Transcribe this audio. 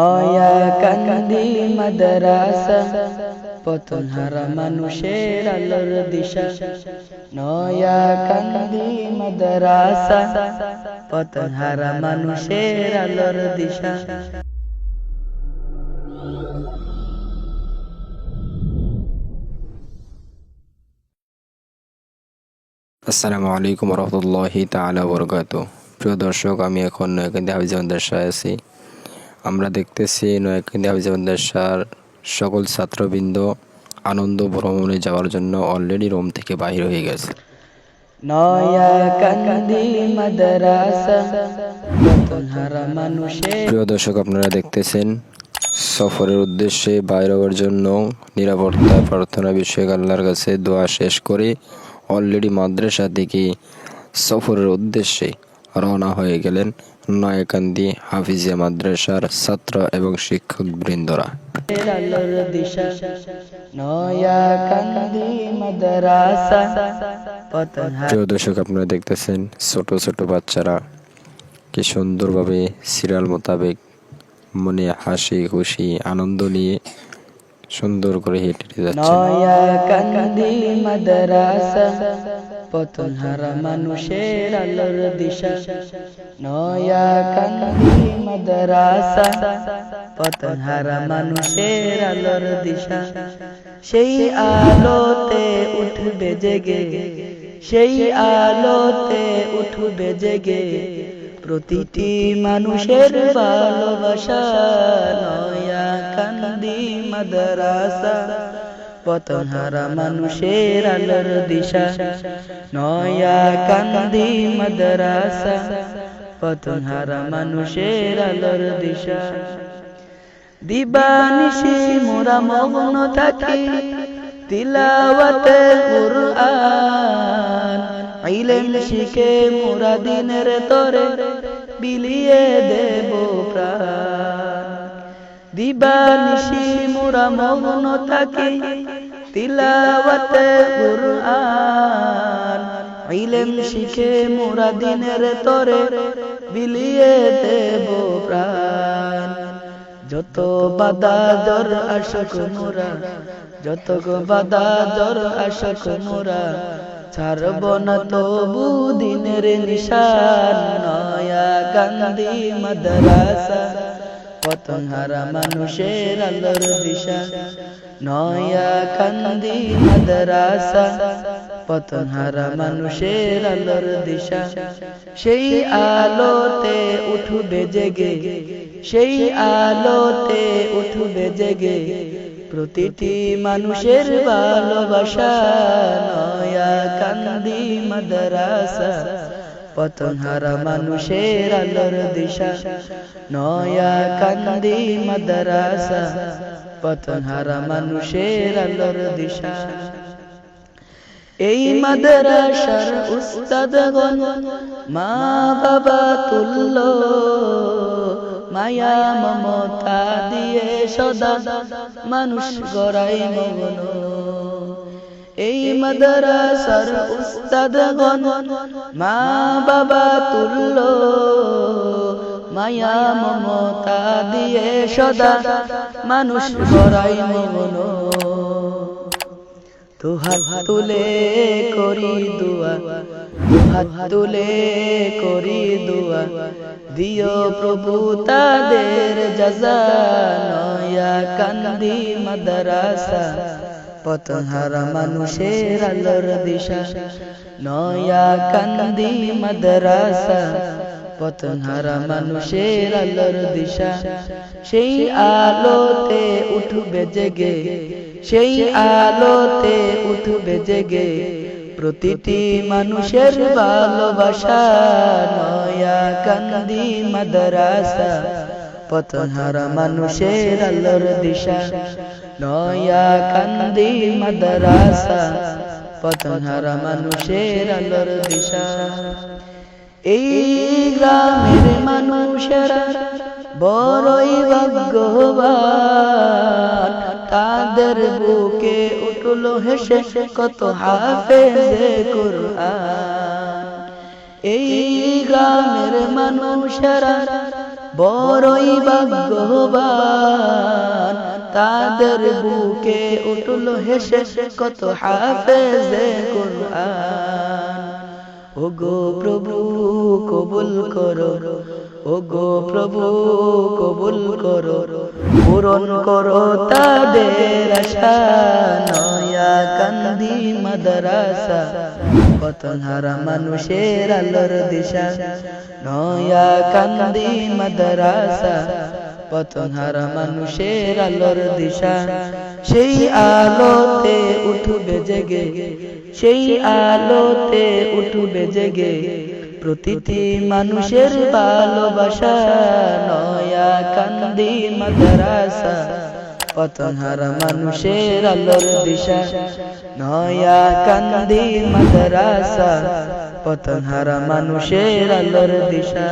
নয়া কান্দি মাদ্রাসা পতনহারা মানুষের আলোর দিশা। নয়া কান্দি মাদ্রাসা পতনহারা মানুষের আলোর দিশা। আসসালামু আলাইকুম রহমতুল্লাহি তাআলা ওয়া বারাকাতুহু। প্রিয় দর্শক, আমি এখন নয়াকান্দি হাফিজ মাদ্রাসায় আছি। আমরা দেখতেছি নয়াকান্দি হাফিজ মাদ্রাসার সকল ছাত্রবৃন্দ আনন্দ ভ্রমণে যাওয়ার জন্য অলরেডি রুম থেকে বাইরে হয়ে গেছে। নয়া কান্দি মাদ্রাসা পতনহারা মানুষের। প্রিয় দর্শক, আপনারা দেখতেছেন সফরের উদ্দেশ্যে বাইরে হওয়ার জন্য নিরাপত্তা প্রার্থনা বিষয়ক আল্লাহর কাছে দোয়া শেষ করে অলরেডি মাদ্রাসা থেকে সফরের উদ্দেশ্যে রওনা হয়ে গেলেন নয়াকান্দি হাফিজিয়া মাদ্রাসার ছাত্র এবং শিক্ষক বৃন্দরা। আলোর দিশা। নয়া কান্দি মাদ্রাসা পতনহারা। প্রিয় দর্শক, আপনারা দেখতেছেন ছোট ছোট বাচ্চারা কি সুন্দরভাবে সিরিয়াল মোতাবেক মনে হাসি খুশি আনন্দ নিয়ে সুন্দর করে হেঁটে যাচ্ছে। নয়া কান্দি মাদ্রাসা পতনহারা মানুষের আলোর দিশা। নয়া কান্দি মাদ্রাসা পতনহারা মানুষের আলোর দিশা। সেই আলোতে উঠবে জেগে, সেই আলোতে উঠবে জেগে প্রতিটি মানুষের ভালোবাসা। নয়া কান্দি মাদ্রাসা পতনহারা মানুষের আলোর দিশা। নয়া কান্দি মাদ্রাসা পতনহারা মানুষের আলোর দিশা। দিবানিশি মোরা মগ্ন থাকি তিলাওয়াতে কুরআন। ইলম শিখে মোরা দিনের তরে বিলিয়ে দেব প্রাণ। দিবানিশি মোরা মগ্ন থাকি তিলাওয়াতে কুরআন। ইলম শিখে মোরা দিনের তরে বিলিয়ে দেব প্রাণ। যত বাধা জ্বর আসুক মোরা, যত বাধা জ্বর আসুক মোরা ছাড়ব না তবু দিনের নিশান। নয়া কান্দি মাদ্রাসা পতনহারা মানুষের আলোর দিশা। নয়া কান্দি মাদ্রাসা পতনহারা মানুষের আলোর দিশা। সেই আলোতে উঠবে জেগে, সেই আলোতে উঠবে জেগে প্রতিটি মানুষের ভালোবাসা। নয়া কান্দি মাদ্রাসা পতনহারা মানুষের আলোর দিশা। নয়া কান্দি মাদ্রাসা পতনহারা মানুষের আলোর দিশা। এই মাদ্রাসার উস্তাদগণ মা বাবা তুল্য, মায়া মমতা দিয়ে সদা মানুষ গড়াই মগ্ন। এই মাদ্রাসার উস্তাদগণ মা বাবা তুল্য, মায়া মমতা দিয়ে সদা মানুষ গড়াই মগ্ন। দুহাত তুলে করি দুয়া, দুহাত তুলে করি দুয়া দিও প্রভু তাদের জাযা। নয়া কান্দি মাদ্রাসা পতনহারা মানুষের আলোর দিশা। নয়া কান্দি মাদ্রাসা পতনহারা মানুষের আলোর দিশা। সেই আলোতে উঠবে জেগে, সেই আলোতে উঠবে জেগে প্রতিটি মানুষের ভালোবাসা। নয়া কান্দি মাদ্রাসা পতনহারা মানুষের আলোর দিশা। নয়া কান্দি মাদ্রাসা পতনহারা মানুষের আলোর দিশা। এই গ্রামের মানুষেরা বড়ই ভাগ্যবান, তাদের বুকে উঠলো হেসে কত হাফেজে কুরআন। এই গ্রামের মানুষেরা বড়ই ভাগ্যবান তাদের বুকে উঠলো হেসে কত হাফেজে কুরআন। ওগো প্রভু কবুল করো, ওগো প্রভু কবুল করো, পূরণ করো তাদের আশা। নয়া কান্দি মাদ্রাসা পতনহারা মানুষের আলোর দিশা। নয়া কান্দি মাদ্রাসা পতনহারা মানুষের আলোর দিশা। সেই আলোতে উঠবে জেগে, সেই আলোতে উঠবে জেগে প্রতিটি মানুষের ভালোবাসা। নয়া কান্দি মাদ্রাসা পতনহারা মানুষের আলোর দিশা। নয়া কান্দি মাদ্রাসা পতনহারা মানুষের আলোর দিশা।